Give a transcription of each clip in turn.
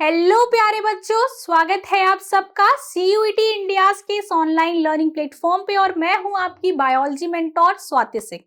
Hello प्यारे बच्चों, स्वागत है आप सबका सीयूईटी इंडिया के इस ऑनलाइन लर्निंग प्लेटफॉर्म पे। और मैं हूं आपकी बायोलॉजी मेंटोर स्वाति सिंह।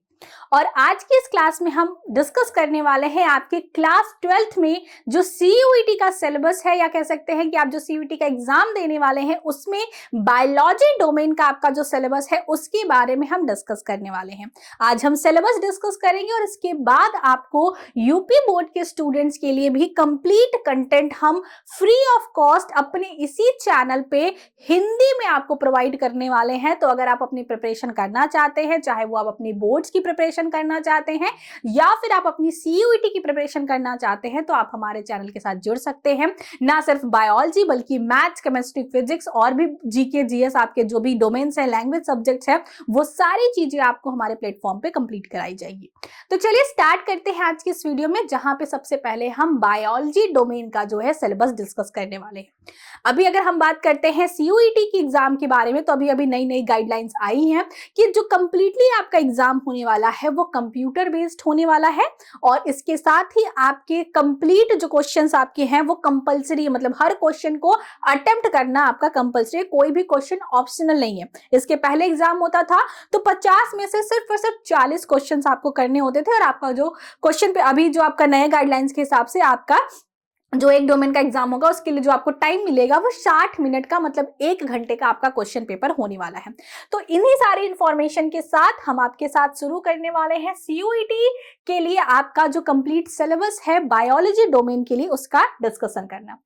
और आज की इस क्लास में हम डिस्कस करने वाले हैं आपके क्लास 12th में जो सीयूईटी का सिलेबस है, या कह सकते हैं कि आप जो सीयूईटी का एग्जाम देने वाले हैं उसमें बायोलॉजी डोमेन का आपका जो सिलेबस है उसके बारे में हम डिस्कस करने वाले हैं। आज हम सिलेबस डिस्कस करेंगे और इसके बाद आपको यूपी बोर्ड के स्टूडेंट्स के लिए भी कंप्लीट कंटेंट हम फ्री ऑफ कॉस्ट अपने इसी चैनल पे हिंदी में आपको प्रोवाइड करने वाले हैं। तो अगर आप अपनी प्रिपरेशन करना चाहते हैं, चाहे वो आप अपनी बोर्ड्स की प्रिपरेशन करना चाहते हैं या फिर आप अपनी सीयूईटी की प्रिपरेशन करना चाहते हैं, तो आप हमारे चैनल के साथ जुड़ सकते हैं। ना सिर्फ बायोलॉजी बल्कि मैथ्स, केमिस्ट्री, फिजिक्स और भी जीके जीएस आपके जो भी डोमेन्स है, लैंग्वेज सब्जेक्ट्स है, वो सारी चीजें आपको हमारे प्लेटफॉर्म पे कंप्लीट कराई जाएगी। तो चलिए स्टार्ट करते हैं आज की इस वीडियो में, जहां पे सबसे पहले हम बायोलॉजी डोमेन का जो है सिलेबस डिस्कस करने वाले हैं। अभी अगर हम बात करते हैं सीयूईटी की एग्जाम के बारे में, तो अभी नई नई गाइडलाइंस आई हैं कि जो कंप्लीटली आपका एग्जाम होने वाला है वो कंप्यूटर बेस्ड होने वाला है। और इसके साथ ही आपके कंप्लीट जो क्वेश्चंस आपके हैं वो कंपलसरी, मतलब हर क्वेश्चन को अटेम्प्ट करना आपका कंपलसरी, कोई भी क्वेश्चन ऑप्शनल नहीं है। इसके पहले एग्जाम होता था तो 50 में से सिर्फ और सिर्फ 40 क्वेश्चंस आपको करने होते थे, और आपका जो क्वेश्चन पे अभी जो आपका नए गाइडलाइंस के हिसाब से आपका जो एक डोमेन का एग्जाम होगा उसके लिए जो आपको टाइम मिलेगा वो 60 मिनट का, मतलब 1 घंटे का आपका क्वेश्चन पेपर होने वाला है। तो इन्हीं सारी इंफॉर्मेशन के साथ हम आपके साथ शुरू करने वाले हैं सीयूईटी के लिए आपका जो कंप्लीट सिलेबस है बायोलॉजी डोमेन के लिए, उसका डिस्कशन करना।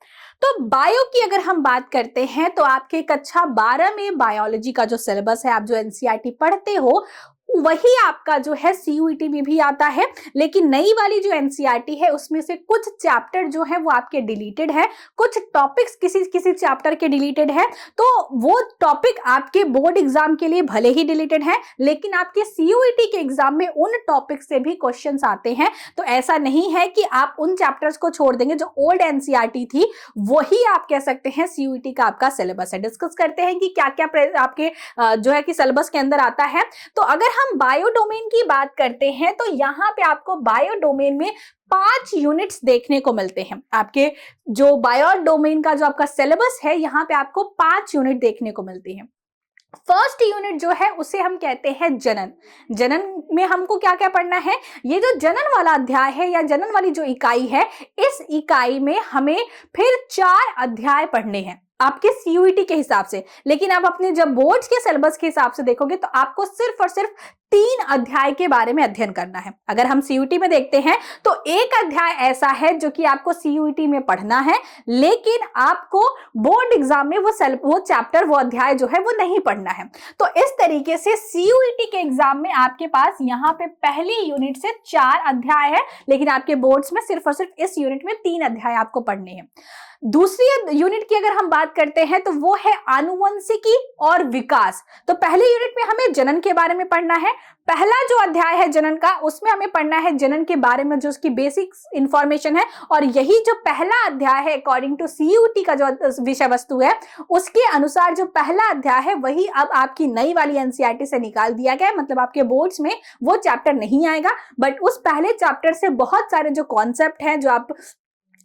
तो बायो की अगर हम बात करते हैं तो आपके कक्षा 12 में बायोलॉजी का जो सिलेबस है, आप जो एनसीईआरटी पढ़ते हो वही आपका जो है सीयूईटी में भी आता है। लेकिन नई वाली जो एनसीईआरटी है उसमें से कुछ चैप्टर जो है वो आपके डिलीटेड है, कुछ टॉपिक्स किसी चैप्टर के डिलीटेड है। तो वो टॉपिक आपके बोर्ड एग्जाम के लिए भले ही डिलीटेड है, लेकिन आपके सीयूईटी के एग्जाम में उन टॉपिक से भी क्वेश्चंस आते हैं। तो ऐसा नहीं है कि आप उन चैप्टर्स को छोड़ देंगे। जो ओल्ड एनसीईआरटी थी वही आप कह सकते हैं सीयूईटी का आपका सिलेबस है। डिस्कस करते हैं कि क्या क्या आपके जो है कि सिलेबस के अंदर आता है। तो अगर हम बायो डोमेन की बात करते हैं तो यहां पे आपको बायो डोमेन में 5 यूनिट्स देखने को मिलते हैं। आपके जो बायो डोमेन का जो आपका सिलेबस है, यहां पे आपको 5 यूनिट देखने को मिलती हैं। फर्स्ट यूनिट जो है उसे हम कहते हैं जनन। जनन में हमको क्या क्या पढ़ना है? ये जो जनन वाला अध्याय है या जनन वाली जो इकाई है, इस इकाई में हमें फिर 4 अध्याय पढ़ने हैं आपके सीयूईटी के हिसाब से। लेकिन आप अपने जब बोर्ड्स के सिलेबस के हिसाब से देखोगे तो आपको सिर्फ और सिर्फ 3 अध्याय के बारे में अध्ययन करना है। अगर हम सीयूईटी में देखते हैं तो एक अध्याय ऐसा है जो कि आपको सीयूईटी में पढ़ना है, लेकिन आपको बोर्ड एग्जाम में वो चैप्टर, वो अध्याय जो है वो नहीं पढ़ना है। तो इस तरीके से सीयूईटी के एग्जाम में आपके पास यहाँ पे पहली यूनिट से 4 अध्याय है, लेकिन आपके बोर्ड्स में सिर्फ और सिर्फ इस यूनिट में 3 अध्याय आपको पढ़ने हैं। दूसरी यूनिट की अगर हम बात करते हैं तो वो है आनुवंशिकी और विकास। तो पहले यूनिट में हमें जनन के बारे में पढ़ना है। पहला जो अध्याय है जनन का, उसमें हमें पढ़ना है जनन के बारे में, जो उसकी बेसिक इंफॉर्मेशन है। और यही जो पहला अध्याय है अकॉर्डिंग टू सीयूईटी का जो विषय वस्तु है, उसके अनुसार जो पहला अध्याय है वही अब आपकी नई वाली एनसीईआरटी से निकाल दिया गया है। मतलब आपके बोर्ड्स में वो चैप्टर नहीं आएगा, बट उस पहले चैप्टर से बहुत सारे जो कॉन्सेप्ट हैं, जो आप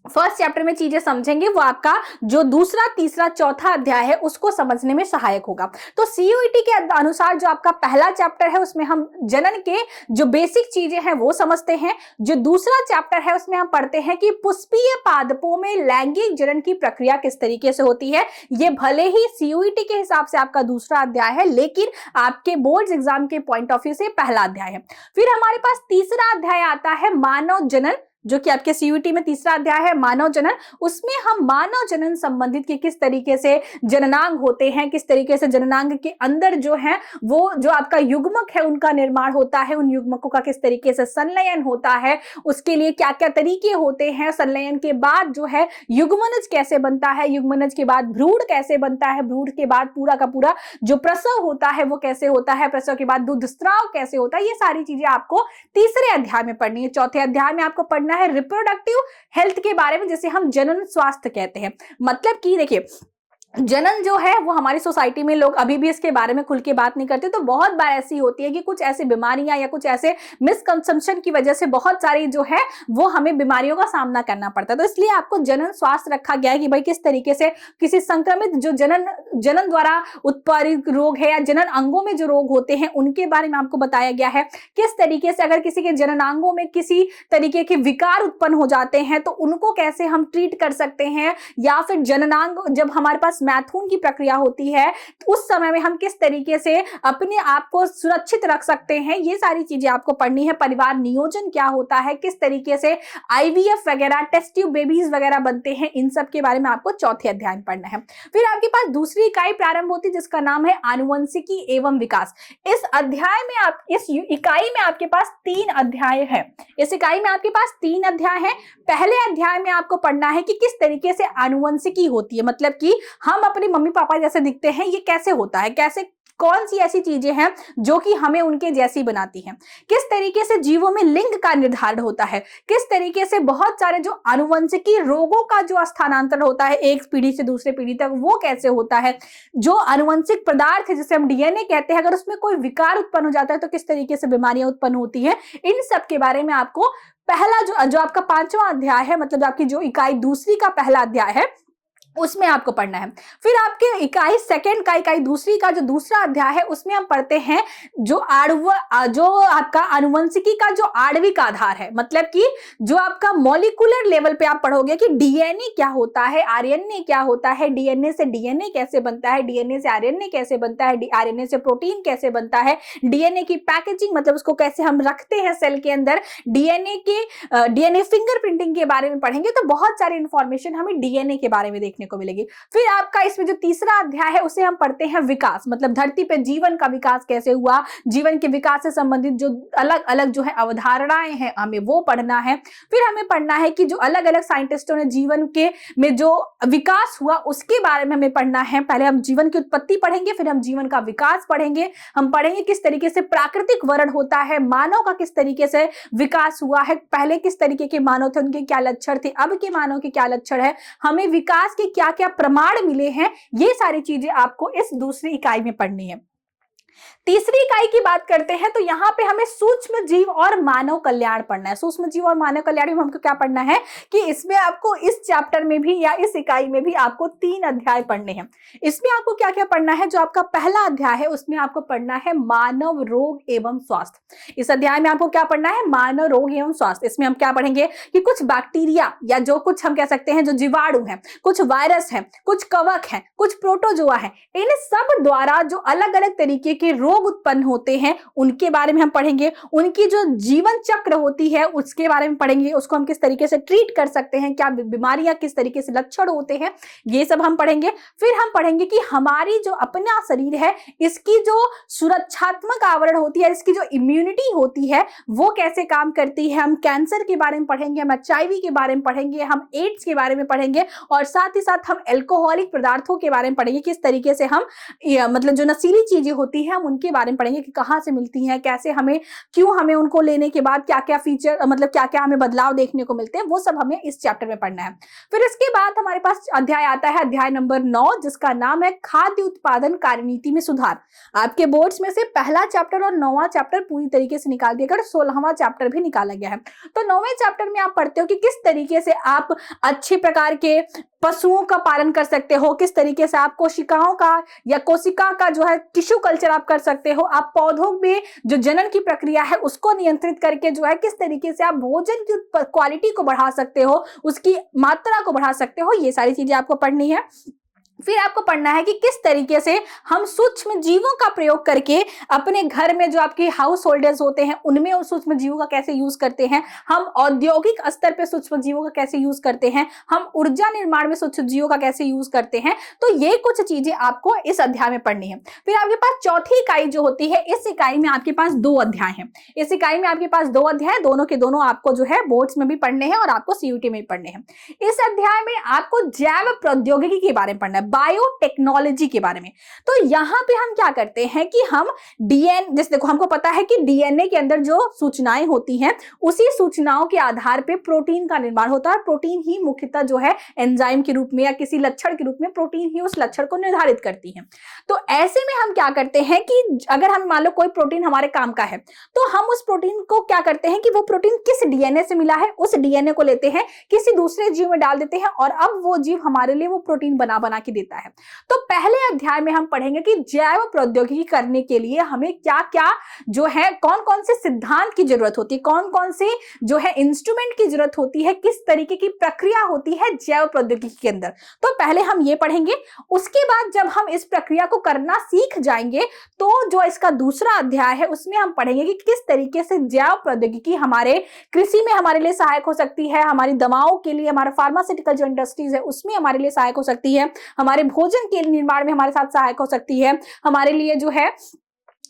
फर्स्ट चैप्टर में चीजें समझेंगे, वो आपका जो दूसरा, तीसरा, चौथा अध्याय है उसको समझने में सहायक होगा। तो सीयूईटी के अनुसार जो आपका पहला चैप्टर है उसमें हम जनन के जो बेसिक चीजें हैं वो समझते हैं। जो दूसरा चैप्टर है उसमें हम पढ़ते हैं कि पुष्पीय पादपों में लैंगिक जनन की प्रक्रिया किस तरीके से होती है। ये भले ही सीयूईटी के हिसाब से आपका दूसरा अध्याय है, लेकिन आपके बोर्ड एग्जाम के पॉइंट ऑफ व्यू से पहला अध्याय है। फिर हमारे पास तीसरा अध्याय आता है मानव जनन, जो कि आपके सीयूईटी में तीसरा अध्याय है मानव जनन। उसमें हम मानव जनन संबंधित के किस तरीके से जननांग होते हैं, किस तरीके से जननांग के अंदर जो है वो जो आपका युग्मक है उनका निर्माण होता है, उन युग्मकों का किस तरीके से संलयन होता है, उसके लिए क्या क्या तरीके होते हैं, संलयन के बाद जो है युग्मनज कैसे बनता है, युग्मनज के बाद भ्रूण कैसे बनता है, भ्रूण के बाद पूरा का पूरा जो प्रसव होता है वो कैसे होता है, प्रसव के बाद दूध स्त्राव कैसे होता है, ये सारी चीजें आपको तीसरे अध्याय में पढ़नी है। चौथे अध्याय में आपको पढ़ना है रिप्रोडक्टिव हेल्थ के बारे में, जिसे हम जनन स्वास्थ्य कहते हैं। मतलब कि देखिए, जनन जो है वो हमारी सोसाइटी में लोग अभी भी इसके बारे में खुल के बात नहीं करते। तो बहुत बार ऐसी होती है कि कुछ ऐसी बीमारियां या कुछ ऐसे मिसकंसेप्शन की वजह से बहुत सारी जो है वो हमें बीमारियों का सामना करना पड़ता है। तो इसलिए आपको जनन स्वास्थ्य रखा गया है कि भाई किस तरीके से किसी संक्रमित जो जनन द्वारा उत्पादित रोग है या जनन अंगों में जो रोग होते हैं उनके बारे में आपको बताया गया है। किस तरीके से अगर किसी के जननांगों में किसी तरीके के विकार उत्पन्न हो जाते हैं तो उनको कैसे हम ट्रीट कर सकते हैं, या फिर जननांग जब हमारे पास मैथुन की प्रक्रिया होती है तो उस समय में हम किस तरीके से अपने आप को सुरक्षित रख सकते हैं, ये सारी चीजें आपको पढ़नी है। परिवार नियोजन क्या होता है, किस तरीके से आईवीएफ वगैरह टेस्ट ट्यूब बेबीज वगैरह बनते हैं, इन सब के बारे में आपको चौथे अध्याय में पढ़ना है। फिर आपके पास दूसरी इकाई प्रारंभ होती है जिसका नाम है आनुवंशिकी एवं विकास। इस इकाई में आपके पास 3 अध्याय है। इस इकाई में आपके पास 3 अध्याय है। पहले अध्याय में आपको पढ़ना है कि किस तरीके से आनुवंशिकी होती है, मतलब कि हम अपने मम्मी पापा जैसे दिखते हैं, ये कैसे होता है, कैसे कौन सी ऐसी चीजें हैं जो कि हमें उनके जैसी बनाती हैं, किस तरीके से जीवों में लिंग का निर्धारण होता है, किस तरीके से बहुत सारे जो आनुवंशिकी रोगों का जो स्थानांतरण होता है एक पीढ़ी से दूसरे पीढ़ी तक वो कैसे होता है, जो आनुवंशिक पदार्थ है जिसे हम डीएनए कहते हैं अगर उसमें कोई विकार उत्पन्न हो जाता है तो किस तरीके से बीमारियां उत्पन्न होती है, इन सब के बारे में आपको पहला जो आपका 5वां अध्याय है, मतलब आपकी जो इकाई दूसरी का पहला अध्याय है उसमें आपको पढ़ना है। फिर आपके इकाई सेकंड का इकाई दूसरी का जो दूसरा अध्याय है उसमें हम पढ़ते हैं जो आपका आनुवंशिकी का जो आणविक आधार है, मतलब कि जो आपका मॉलिक्यूलर लेवल पे आप पढ़ोगे कि डीएनए क्या होता है, आरएनए क्या होता है, डीएनए से डीएनए कैसे बनता है, डीएनए से आरएनए कैसे बनता है, आरएनए से प्रोटीन कैसे बनता है, डीएनए की पैकेजिंग मतलब उसको कैसे हम रखते हैं सेल के अंदर, डीएनए फिंगरप्रिंटिंग के बारे में पढ़ेंगे। तो बहुत सारी इंफॉर्मेशन हमें डीएनए के बारे में देखने को मिलेगी। फिर आपका इसमें जो तीसरा अध्याय है उसे हम पढ़ते हैं विकास, मतलब धरती पे जीवन का विकास कैसे हुआ, जीवन के विकास से संबंधित जो अलग अलग जो है अवधारणाएं हैं हमें वो पढ़ना है। फिर हमें पढ़ना है कि जो अलग अलग साइंटिस्टों ने जीवन के में जो विकास हुआ उसके बारे में हमें पढ़ना है। पहले हम जीवन की उत्पत्ति पढ़ेंगे, फिर हम जीवन का विकास पढ़ेंगे, हम पढ़ेंगे किस तरीके से प्राकृतिक वर्ण होता है, मानव का किस तरीके से विकास हुआ है, पहले किस तरीके के मानव थे, उनके क्या लक्षण थे, अब के मानव के क्या लक्षण है, हमें विकास के क्या क्या प्रमाण मिले हैं, ये सारी चीजें आपको इस दूसरी इकाई में पढ़नी है। तीसरी इकाई की बात करते हैं तो यहाँ पे हमें सूक्ष्म जीव और मानव कल्याण पढ़ना है। सूक्ष्म जीव और मानव कल्याण में हमको क्या पढ़ना है कि इसमें आपको इस चैप्टर में भी या इस इकाई में भी आपको 3 अध्याय पढ़ने हैं। इसमें आपको क्या क्या पढ़ना है, जो आपका पहला अध्याय है उसमें आपको पढ़ना है मानव रोग एवं स्वास्थ्य। इस अध्याय में आपको क्या पढ़ना है, मानव रोग एवं स्वास्थ्य। इसमें हम क्या पढ़ेंगे कि कुछ बैक्टीरिया या जो कुछ हम कह सकते हैं जो जीवाणु है, कुछ वायरस है, कुछ कवक है, कुछ प्रोटोजोआ है, इन सब द्वारा जो अलग अलग तरीके के रोग उत्पन्न होते हैं उनके बारे में हम पढ़ेंगे। उनकी जो जीवन चक्र होती है उसके बारे में पढ़ेंगे, उसको हम किस तरीके से ट्रीट कर सकते हैं, क्या बीमारियां किस तरीके से लक्षण होते हैं, ये सब हम पढ़ेंगे। फिर हम पढ़ेंगे कि हमारी जो अपना शरीर है इसकी जो सुरक्षात्मक आवरण होती है, इसकी जो इम्यूनिटी होती है वो कैसे काम करती है। हम कैंसर के बारे में पढ़ेंगे, हम एचआईवी के बारे में पढ़ेंगे, हम एड्स के बारे में पढ़ेंगे और साथ ही साथ हम एल्कोहलिक पदार्थों के बारे में पढ़ेंगे, किस तरीके से हम मतलब जो नशीली चीजें होती है हम उनके बारे में पढ़ेंगे कि कहाँ से मिलती हैं, कैसे हमें क्यों हमें उनको लेने के बाद क्या क्या फीचर मतलब क्या क्या हमें बदलाव देखने को मिलते हैं, वो सब हमें इस चैप्टर में पढ़ना है। फिर इसके बाद हमारे पास अध्याय आता है अध्याय नंबर 9 जिसका नाम है खाद्य उत्पादन कार्यनीति में सुधार। आपके बोर्ड्स में से पहला चैप्टर और 9वां चैप्टर पूरी तरीके से निकाल दिया गया, 16वां चैप्टर भी निकाला गया है। तो 9वें चैप्टर में आप पढ़ते हो कि किस तरीके से आप अच्छे प्रकार के पशुओं का पालन कर सकते हो, किस तरीके से आप कोशिकाओं का या कोशिका का जो है टिश्यू कल्चर आप कर सकते हो, आप पौधों में जो जनन की प्रक्रिया है उसको नियंत्रित करके जो है किस तरीके से आप भोजन की क्वालिटी को बढ़ा सकते हो, उसकी मात्रा को बढ़ा सकते हो, ये सारी चीजें आपको पढ़नी है। फिर आपको पढ़ना है कि किस तरीके से हम सूक्ष्म जीवों का प्रयोग करके अपने घर में जो आपके हाउस होल्डर्स होते हैं उनमें उस सूक्ष्म जीवों का कैसे यूज करते हैं, हम औद्योगिक स्तर पे सूक्ष्म जीवों का कैसे यूज करते हैं, हम ऊर्जा निर्माण में सूक्ष्म जीवों का कैसे यूज करते हैं। तो ये कुछ चीजें आपको इस अध्याय में पढ़नी है। फिर आपके पास चौथी इकाई जो होती है, इस इकाई में आपके पास 2 अध्याय हैं। इस इकाई में आपके पास 2 अध्याय, दोनों के दोनों आपको जो है बोर्ड्स में भी पढ़ने हैं और आपको सीयूटी में भी पढ़ने हैं। इस अध्याय में आपको जैव प्रौद्योगिकी के बारे में पढ़ना है। बायोटेक्नोलॉजी के बारे में। तो यहाँ पे हम क्या करते हैं कि हम डीएनए, जैसे देखो हमको पता है कि डीएनए के अंदर जो सूचनाएं होती हैं उसी सूचनाओं के आधार पे प्रोटीन का निर्माण होता है। प्रोटीन ही मुख्यतः जो है एंजाइम के रूप में या किसी लक्षण के रूप में प्रोटीन ही उस लक्षण को निर्धारित करती है। तो ऐसे में हम क्या करते हैं कि अगर हम मान लो कोई प्रोटीन हमारे काम का है तो हम उस प्रोटीन को क्या करते हैं कि वो प्रोटीन किस डीएनए से मिला है उस डीएनए को लेते हैं, किसी दूसरे जीव में डाल देते हैं और अब वो जीव हमारे लिए वो प्रोटीन बना बना के देता है। तो पहले अध्याय में हम पढ़ेंगे कि जैव प्रौद्योगिकी करने के लिए हमें क्या क्या जो है, कौन कौन से सिद्धांत की जरूरत होती है, कौन कौन से जो है इंस्ट्रूमेंट की जरूरत होती है, किस तरीके की प्रक्रिया होती है जैव प्रौद्योगिकी के अंदर। तो पहले हम ये पढ़ेंगे। उसके बाद जब हम इस प्रक्रिया को करना सीख जाएंगे तो जो इसका दूसरा अध्याय है उसमें हम पढ़ेंगे कि किस तरीके से जैव प्रौद्योगिकी हमारे कृषि में हमारे लिए सहायक हो सकती है, हमारी दवाओं के लिए, हमारा फार्मास्यूटिकल जो इंडस्ट्रीज है उसमें हमारे लिए सहायक हो सकती है, हमारे भोजन के निर्माण में हमारे साथ सहायक हो सकती है, हमारे लिए जो है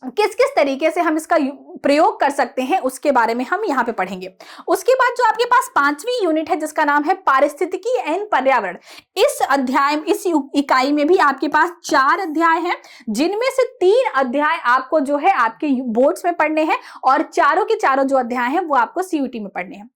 किस किस तरीके से हम इसका प्रयोग कर सकते हैं उसके बारे में हम यहाँ पे पढ़ेंगे। उसके बाद जो आपके पास 5वीं यूनिट है जिसका नाम है पारिस्थितिकी एंड पर्यावरण। इस अध्याय, इस इकाई में भी आपके पास 4 अध्याय हैं जिनमें से 3 अध्याय आपको जो है आपके बोर्ड्स में पढ़ने हैं और चारों के चारों जो अध्याय हैं वो आपको सीयूटी में पढ़ने हैं।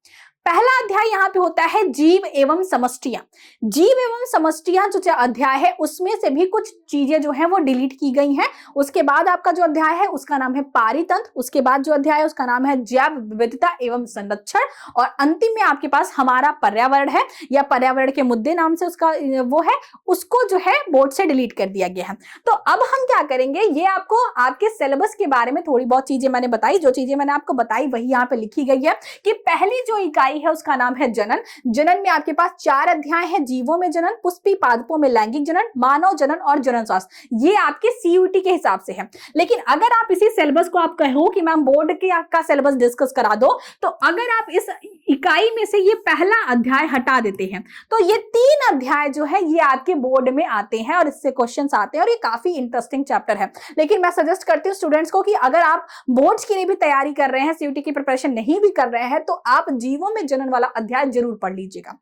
पहला अध्याय यहाँ पे होता है जीव एवं समष्टियां। जीव एवं समष्टियां जो अध्याय है उसमें से भी कुछ चीजें जो है वो डिलीट की गई हैं। उसके बाद आपका जो अध्याय है उसका नाम है पारितंत्र। उसके बाद जो अध्याय है उसका नाम है जैव विविधता एवं संरक्षण और अंतिम में आपके पास हमारा पर्यावरण है या पर्यावरण के मुद्दे नाम से उसका वो है, उसको जो है बोर्ड से डिलीट कर दिया गया है। तो अब हम क्या करेंगे, ये आपको आपके सिलेबस के बारे में थोड़ी बहुत चीजें मैंने बताई, जो चीजें मैंने आपको बताई वही यहाँ पे लिखी गई है कि पहली जो इकाई है उसका नाम है जनन। जनन में आपके पास 4 अध्याय हैं। जीवों में जनन, पुष्पी पादपों में लैंगिक जनन, मानव जनन और जनन शास्त्र। ये आपके सीयूटी के हिसाब से है। लेकिन अगर आप इसी सिलेबस को आप कहो कि मैम बोर्ड के आपका सिलेबस डिस्कस करा दो, तो अगर आप इस इकाई में से ये पहला अध्याय हटा देते हैं तो ये 3 अध्याय जो है ये आपके बोर्ड में आते हैं और इससे क्वेश्चंस आते हैं और ये काफी इंटरेस्टिंग चैप्टर है। लेकिन मैं सजेस्ट करती हूँ स्टूडेंट्स को कि अगर आप बोर्ड्स के लिए भी तैयारी कर रहे हैं, सीयूटी की प्रिपरेशन नहीं भी कर रहे हैं, तो आप जीवों में जनन वाला अध्याय जरूर पढ़ लीजिएगा।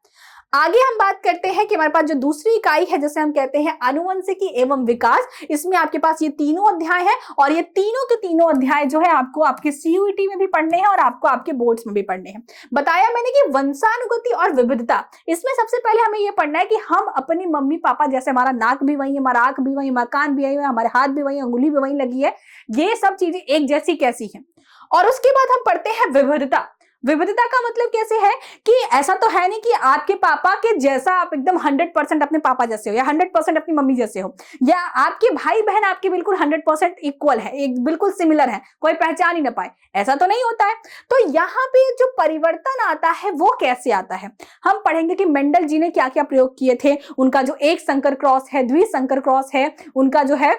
आगे हम बात करते हैं कि हमारे पास जो दूसरी इकाई है जिसे हम कहते हैं आनुवंशिकी एवं विकास। इसमें आपके पास ये 3 अध्याय हैं और ये तीनों के तीनों अध्याय जो है आपको आपके सीयूईटी में भी पढ़ने हैं और आपको आपके बोर्ड्स में भी पढ़ने हैं। बताया मैंने कि वंशानुगति और विविधता, इसमें सबसे पहले हमें ये पढ़ना है कि हम अपनी मम्मी पापा, जैसे हमारा नाक भी वही, हमारा आंख भी वही, हमारा कान भी वही, हमारे हाथ भी वही, अंगुली भी वही लगी है, ये सब चीजें एक जैसी कैसी हैं। और उसके बाद हम पढ़ते हैं विविधता। विविधता का मतलब कैसे है कि ऐसा तो है नहीं कि आपके पापा के जैसा आप एकदम 100% अपने पापा जैसे हो या 100% अपनी मम्मी जैसे हो, या आपके भाई बहन आपके बिल्कुल 100% इक्वल है, एक बिल्कुल सिमिलर है, कोई पहचान ही ना पाए, ऐसा तो नहीं होता है। तो यहाँ पे जो परिवर्तन आता है वो कैसे आता है, हम पढ़ेंगे कि मेंडल जी ने क्या क्या प्रयोग किए थे। उनका जो एक संकर क्रॉस है, द्विसंकर क्रॉस है, उनका जो है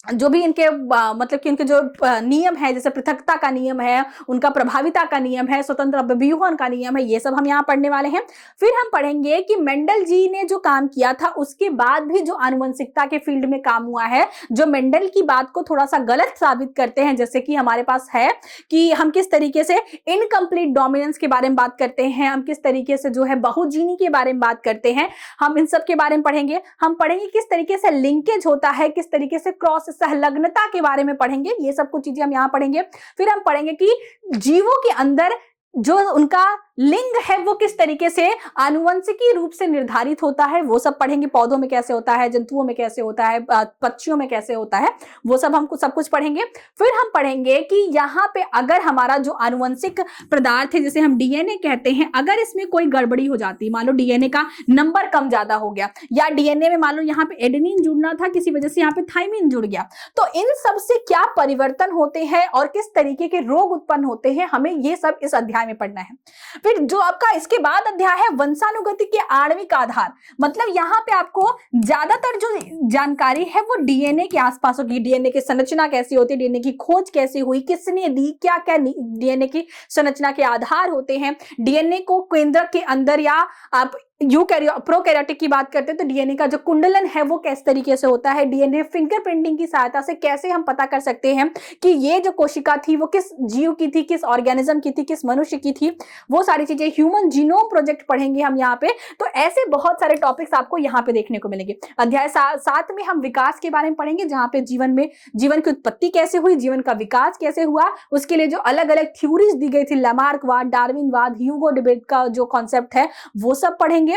जो भी इनके मतलब कि उनके जो नियम है, जैसे पृथकता का नियम है, उनका प्रभाविता का नियम है, स्वतंत्र अभिव्यूहन का नियम है, ये सब हम यहाँ पढ़ने वाले हैं। फिर हम पढ़ेंगे कि मेंडल जी ने जो काम किया था उसके बाद भी जो आनुवंशिकता के फील्ड में काम हुआ है, जो मेंडल की बात को थोड़ा सा गलत साबित करते हैं, जैसे कि हमारे पास है कि हम किस तरीके से इनकम्प्लीट डोमिनेंस के बारे में बात करते हैं, हम किस तरीके से जो है बहुजीनी के बारे में बात करते हैं, हम इन सब के बारे में पढ़ेंगे। हम पढ़ेंगे किस तरीके से लिंकेज होता है, किस तरीके से क्रॉस सहलग्नता के बारे में पढ़ेंगे, ये सब कुछ चीजें हम यहाँ पढ़ेंगे। फिर हम पढ़ेंगे कि जीवों के अंदर जो उनका लिंग है वो किस तरीके से आनुवंशिकी रूप से निर्धारित होता है, वो सब पढ़ेंगे। पौधों में कैसे होता है, जंतुओं में कैसे होता है, पक्षियों में कैसे होता है, वो सब हमको सब कुछ पढ़ेंगे। फिर हम पढ़ेंगे कि यहाँ पे अगर हमारा जो आनुवंशिक पदार्थ है, जिसे हम डीएनए कहते हैं, अगर इसमें कोई गड़बड़ी हो जाती है, मान लो डीएनए का नंबर कम ज्यादा हो गया, या डीएनए में मान लो यहाँ पे एडेनिन जुड़ना था, किसी वजह से यहाँ पे थाइमिन जुड़ गया, तो इन सब से क्या परिवर्तन होते हैं और किस तरीके के रोग उत्पन्न होते हैं, हमें ये सब इस अध्याय में पढ़ना है। फिर जो आपका इसके बाद अध्याय है वंशानुगति के आणविक आधार, मतलब यहाँ पे आपको ज्यादातर जो जानकारी है वो डीएनए के आसपास होगी। डीएनए की संरचना कैसी होती है, डीएनए की खोज कैसे हुई, किसने दी, क्या क्या डीएनए की संरचना के आधार होते हैं, डीएनए को केंद्रक के अंदर या आप प्रोकैरियोटिक की बात करते हैं तो डीएनए का जो कुंडलन है वो किस तरीके से होता है, डीएनए फिंगरप्रिंटिंग की सहायता से कैसे हम पता कर सकते हैं कि ये जो कोशिका थी वो किस जीव की थी, किस ऑर्गेनिज्म की थी, किस मनुष्य की थी, वो सारी चीजें ह्यूमन जीनोम प्रोजेक्ट पढ़ेंगे हम यहाँ पे। तो ऐसे बहुत सारे टॉपिक्स आपको यहाँ पे देखने को मिलेंगे। अध्याय 7 में हम विकास के बारे में पढ़ेंगे, जहाँ पे जीवन की उत्पत्ति कैसे हुई, जीवन का विकास कैसे हुआ, उसके लिए जो अलग अलग थ्योरीज दी गई थी, लैमार्कवाद, डार्विनवाद, ह्यूगो डिबेट का जो कॉन्सेप्ट है वो सब पढ़ेंगे।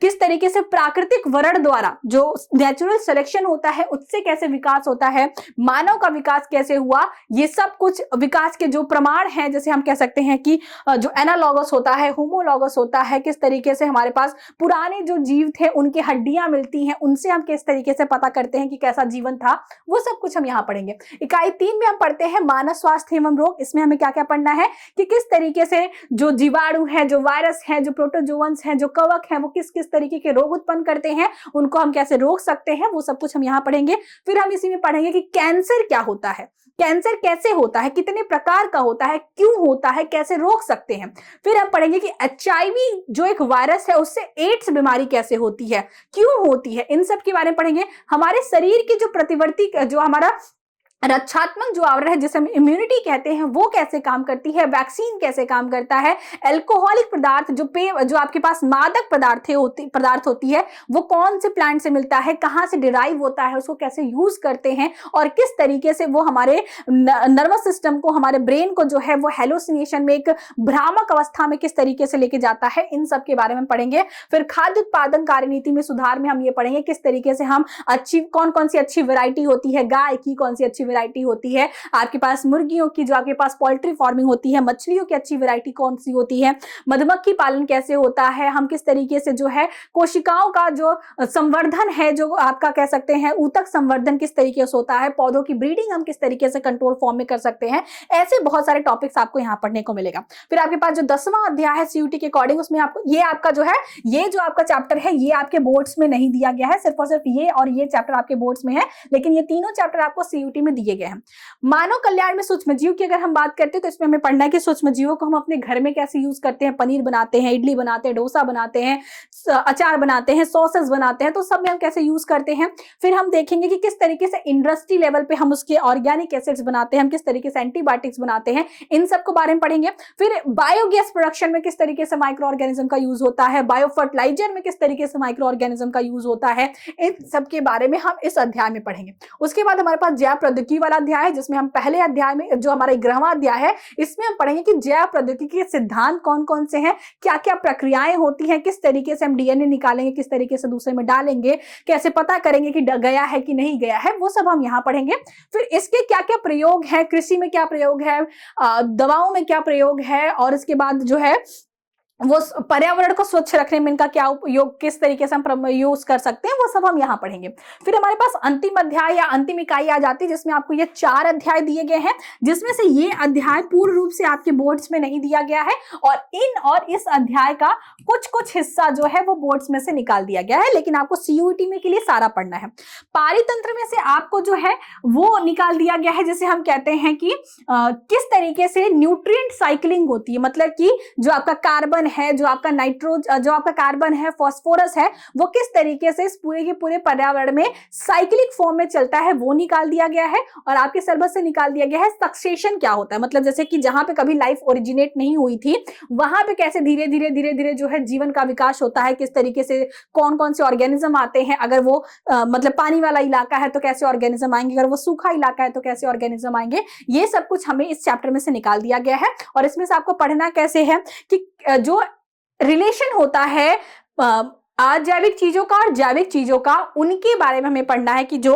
किस तरीके से प्राकृतिक वरण द्वारा जो नेचुरल सिलेक्शन होता है उससे कैसे विकास होता है, मानव का विकास कैसे हुआ, ये सब कुछ विकास के जो प्रमाण हैं, जैसे हम कह सकते हैं कि जो एनालॉगस होता है, होमोलॉगस होता है, किस तरीके से हमारे पास पुराने जो जीव थे उनकी हड्डियां मिलती हैं, उनसे हम किस तरीके से पता करते हैं कि कैसा जीवन था, वो सब कुछ हम यहाँ पढ़ेंगे। इकाई 3 में हम पढ़ते हैं मानव स्वास्थ्य एवं रोग। इसमें हमें क्या क्या पढ़ना है कि किस तरीके से जो जीवाणु है, जो वायरस है, जो प्रोटोजोअन्स हैं, जो कवक हैं, वो किस किस तरीके के रोग उत्पन्न करते हैं, उनको हम कैसे रोक सकते हैं, वो सब कुछ हम यहाँ पढ़ेंगे। फिर हम इसी में पढ़ेंगे कि कैंसर क्या होता है, कैंसर कैसे होता है, कितने प्रकार का होता है, क्यों होता है, कैसे रोक सकते हैं। फिर हम पढ़ेंगे कि एचआईवी जो एक वायरस है उससे एड्स बीमारी कैसे होती है, क्यों होती है, इन सब के बारे में पढ़ेंगे। हमारे शरीर की जो प्रतिवर्ती जो हमारा रक्षात्मक जो आवरण है जिसे हम इम्यूनिटी कहते हैं वो कैसे काम करती है, वैक्सीन कैसे काम करता है, अल्कोहलिक पदार्थ जो आपके पास मादक पदार्थ होती है वो कौन से प्लांट से मिलता है, कहाँ से डिराइव होता है, उसको कैसे यूज करते हैं और किस तरीके से वो हमारे नर्वस सिस्टम को, हमारे ब्रेन को जो है वो हेलुसिनेशन में, एक भ्रामक अवस्था में किस तरीके से लेके जाता है, इन सब के बारे में पढ़ेंगे। फिर खाद्य उत्पादन कार्यनीति में सुधार में हम ये पढ़ेंगे किस तरीके से हम कौन कौन सी अच्छी वैरायटी होती है, गाय की कौन सी अच्छी वैरायटी होती है, आपके पास मुर्गियों की, जो आपके पास पोल्ट्री फार्मिंग होती है, मछलियों की अच्छी वैरायटी कौन सी होती है, मधुमक्खी पालन कैसे होता है, हम किस तरीके से जो है कोशिकाओं का जो संवर्धन है, जो आपका कह सकते हैं ऊतक संवर्धन किस तरीके से होता है, पौधों की ब्रीडिंग हम किस तरीके से कंट्रोल फॉर्म में कर सकते हैं। ऐसे बहुत सारे टॉपिक्स आपको यहाँ पढ़ने को मिलेगा। फिर आपके पास जो 10वां अध्याय है सीयूटी के अकॉर्डिंग, उसमें आपको ये आपका जो है, ये जो आपका चैप्टर है ये आपके बोर्ड्स में नहीं दिया गया है, सिर्फ और सिर्फ ये और ये चैप्टर आपके बोर्ड्स में है, लेकिन ये तीनों चैप्टर आपको सीयूटी में दिए गए हैं। मानव कल्याण में सूक्ष्म जीव की अगर हम बात करते हैं तो इसमें हमें पढ़ना है कि सूक्ष्म जीवों को हम अपने घर में कैसे यूज करते हैं, पनीर बनाते हैं, इडली बनाते हैं, डोसा बनाते हैं, अचार बनाते हैं, सॉसेस बनाते हैं, तो सब में हम कैसे यूज करते हैं। फिर हम देखेंगे कि किस तरीके से इंडस्ट्री लेवल पे हम उसके ऑर्गेनिक एसिड्स बनाते हैं, हम किस तरीके से एंटीबायोटिक्स बनाते हैं, इन सब को बारे में पढ़ेंगे। फिर बायोगैस प्रोडक्शन में किस तरीके से माइक्रो ऑर्गेनिज्म का यूज होता है, बायो फर्टिलाइजर में किस तरीके से माइक्रो ऑर्गेनिज्म का यूज होता है, इन सब के बारे में हम इस अध्याय में पढ़ेंगे। उसके बाद हमारे पास जैव प्रौद्योगिकी वाला अध्याय है, जिसमें हम पहले अध्याय में जो हमारा 11वां अध्याय है इसमें हम पढ़ेंगे कि जैव प्रौद्योगिकी के सिद्धांत कौन कौन से हैं, क्या क्या प्रक्रियाएं होती हैं, किस तरीके से हम डीएनए निकालेंगे, किस तरीके से दूसरे में डालेंगे, कैसे पता करेंगे कि गया है कि नहीं गया है, वो सब हम यहाँ पढ़ेंगे। फिर इसके क्या क्या प्रयोग है, कृषि में क्या प्रयोग है, दवाओं में क्या प्रयोग है, और इसके बाद जो है वो पर्यावरण को स्वच्छ रखने में इनका क्या उपयोग, किस तरीके से हम यूज कर सकते हैं, वो सब हम यहाँ पढ़ेंगे। फिर हमारे पास अंतिम अध्याय या अंतिम इकाई आ जाती है, जिसमें आपको ये 4 अध्याय दिए गए हैं, जिसमें से ये अध्याय पूर्ण रूप से आपके बोर्ड्स में नहीं दिया गया है और इस अध्याय का कुछ हिस्सा जो है वो बोर्ड्स में से निकाल दिया गया है, लेकिन आपको सीयूईटी में के लिए सारा पढ़ना है। पारितंत्र में से आपको जो है वो निकाल दिया गया है, जिसे हम कहते हैं कि किस तरीके से न्यूट्रिएंट साइक्लिंग होती है, मतलब कि जो आपका कार्बन है, जो आपका जो आपका कार्बन है, फास्फोरस है, वो किस तरीके से इस पूरे के पूरे पर्यावरण में साइक्लिक फॉर्म में चलता है, वो निकाल दिया गया है। और आपके सिलेबस से निकाल दिया गया है सक्सेशन क्या होता है, मतलब जैसे कि जहां पे कभी लाइफ ओरिजिनेट नहीं हुई थी वहां पे कैसे धीरे धीरे जो है जीवन का विकास होता है, किस तरीके से कौन कौन से ऑर्गेनिज्म आते हैं, अगर वो मतलब पानी वाला इलाका है तो कैसे ऑर्गेनिज्म आएंगे, अगर वो सूखा इलाका है तो कैसे ऑर्गेनिज्म आएंगे, ये सब कुछ हमें इस चैप्टर में से निकाल दिया गया है। और इसमें से आपको पढ़ना कैसे है कि जो रिलेशन होता है अजैविक चीजों का और जैविक चीजों का, उनके बारे में हमें पढ़ना है कि जो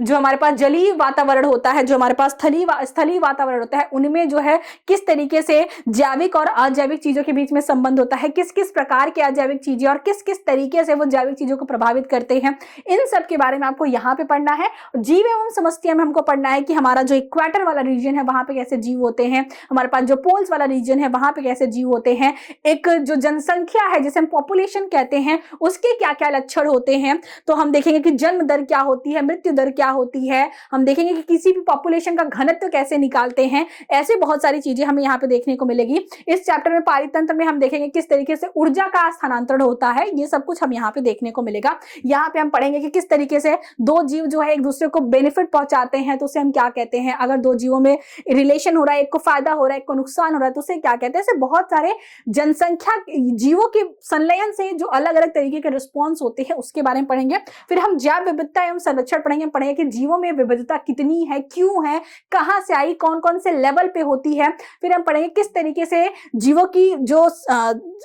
हमारे पास जलीय वातावरण होता है, जो हमारे पास स्थलीय वातावरण होता है, उनमें जो है किस तरीके से जैविक और अजैविक चीजों के बीच में संबंध होता है, किस किस प्रकार के अजैविक चीजें और किस किस तरीके से वो जैविक चीजों को प्रभावित करते हैं, इन सब के बारे में आपको यहाँ पे पढ़ना है। जीव एवं समस्या में हमको पढ़ना है कि हमारा जो इक्वेटर वाला रीजन है वहां पे कैसे जीव होते हैं, हमारे पास जो पोल्स वाला रीजन है वहां पे कैसे जीव होते हैं, एक जो जनसंख्या है जिसे हम पॉपुलेशन कहते हैं हैं उसके क्या क्या लक्षण होते हैं। तो हम देखेंगे कि जन्म दर क्या होती है, मृत्यु दर क्या होती है, हम देखेंगे कि किसी भी पॉपुलेशन का घनत्व कैसे निकालते हैं। ऐसे बहुत सारी चीजें हमें यहाँ पे देखने को मिलेगी। इस चैप्टर में पारितंत्र में हम देखेंगे किस तरीके से ऊर्जा का स्थानांतरण होता है, ये सब कुछ हम यहाँ पे देखने को मिलेगा। यहाँ पे हम पढ़ेंगे कि किस तरीके से दो जीव जो है एक दूसरे को बेनिफिट पहुंचाते हैं तो उसे हम क्या कहते हैं। अगर दो जीवों में रिलेशन हो रहा है, एक को फायदा हो रहा है, एक को नुकसान हो रहा है, तो उसे क्या कहते हैं। ऐसे बहुत सारे जनसंख्या जीवों के संलयन से जो अलग अलग तरीके के रिस्पॉन्स होते हैं उसके बारे में पढ़ेंगे। फिर हम जैव विविधता एवं संरक्षण पढ़ेंगे कि जीवों में विविधता कितनी है, क्यों है, कहां से आई, कौन कौन से लेवल पे होती है। फिर हम पढ़ेंगे किस तरीके से जीवों की जो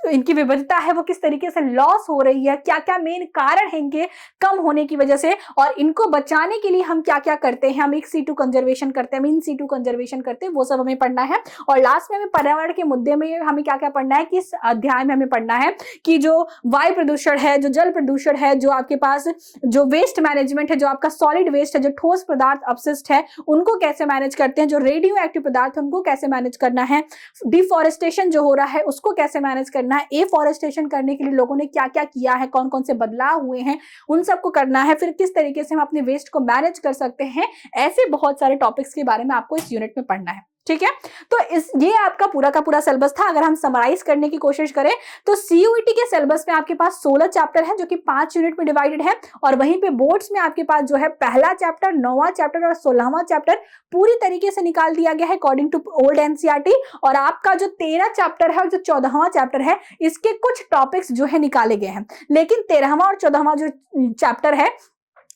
इनकी विविधता है वो किस तरीके से लॉस हो रही है, क्या क्या मेन कारण है इनके कम होने की वजह से, और इनको बचाने के लिए हम क्या क्या करते हैं। हम एक C2 कंजर्वेशन करते हैं, हम इन C2 कंजर्वेशन करते हैं, वो सब हमें पढ़ना है। और लास्ट में हमें पर्यावरण के मुद्दे में हमें क्या क्या पढ़ना है कि इस अध्याय में हमें पढ़ना है कि जो वायु प्रदूषण है, जो जल प्रदूषण है, जो आपके पास जो वेस्ट मैनेजमेंट है, जो आपका सॉलिड वेस्ट है, जो ठोस पदार्थ अपशिष्ट है उनको कैसे मैनेज करते हैं, जो रेडियो एक्टिव पदार्थ उनको कैसे मैनेज करना है, डिफॉरेस्टेशन जो हो रहा है उसको कैसे मैनेज करना है, एफॉरेस्टेशन करने के लिए लोगों ने क्या क्या किया है, कौन कौन से बदलाव हुए हैं, उन सबको करना है। फिर किस तरीके से हम अपने वेस्ट को मैनेज कर सकते हैं। ऐसे बहुत सारे टॉपिक्स के बारे में आपको इस यूनिट में पढ़ना है, ठीक है। तो ये आपका पूरा का पूरा सिलेबस था। अगर हम समराइज करने की कोशिश करें तो CUET के सिलेबस में आपके पास 16 चैप्टर है जो कि 5 यूनिट में डिवाइडेड है, और वहीं पे बोर्ड्स में आपके पास जो है पहला चैप्टर, 9वां चैप्टर और 16वां चैप्टर पूरी तरीके से निकाल दिया गया है अकॉर्डिंग टू ओल्ड NCERT। और आपका जो 13 चैप्टर है और जो 14वां चैप्टर है इसके कुछ टॉपिक्स जो है निकाले गए हैं, लेकिन 13वां और 14वां जो चैप्टर है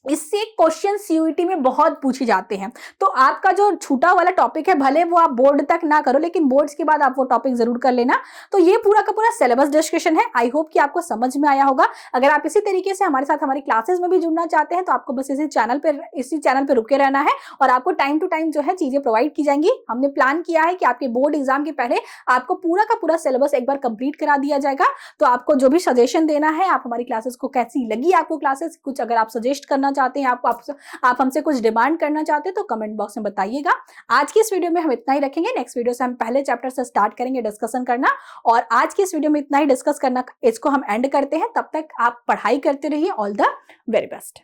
इससे क्वेश्चन CUET में बहुत पूछे जाते हैं। तो आपका जो छूटा वाला टॉपिक है भले वो आप बोर्ड तक ना करो, लेकिन बोर्ड्स के बाद आप वो टॉपिक जरूर कर लेना। तो ये पूरा का पूरा सिलेबस डिस्कशन है। आई होप कि आपको समझ में आया होगा। अगर आप इसी तरीके से हमारे साथ हमारी क्लासेस में भी जुड़ना चाहते हैं तो आपको बस इसी चैनल पे रुके रहना है, और आपको टाइम टू टाइम जो है चीजें प्रोवाइड की जाएंगी। हमने प्लान किया है कि आपके बोर्ड एग्जाम के पहले आपको पूरा का पूरा सिलेबस एक बार कंप्लीट करा दिया जाएगा। तो आपको जो भी सजेशन देना है, आप हमारी क्लासेस को कैसी लगी आपको क्लासेस, कुछ अगर आप सजेस्ट करना चाहते हैं, आप हमसे कुछ डिमांड करना चाहते हैं तो कमेंट बॉक्स में बताइएगा। आज की इस वीडियो में हम इतना ही रखेंगे। नेक्स्ट वीडियो से हम पहले चैप्टर से स्टार्ट करेंगे डिस्कशन करना, और आज की इस वीडियो में इतना ही डिस्कस करना, इसको हम एंड करते हैं। तब तक आप पढ़ाई करते रहिए। All the very best.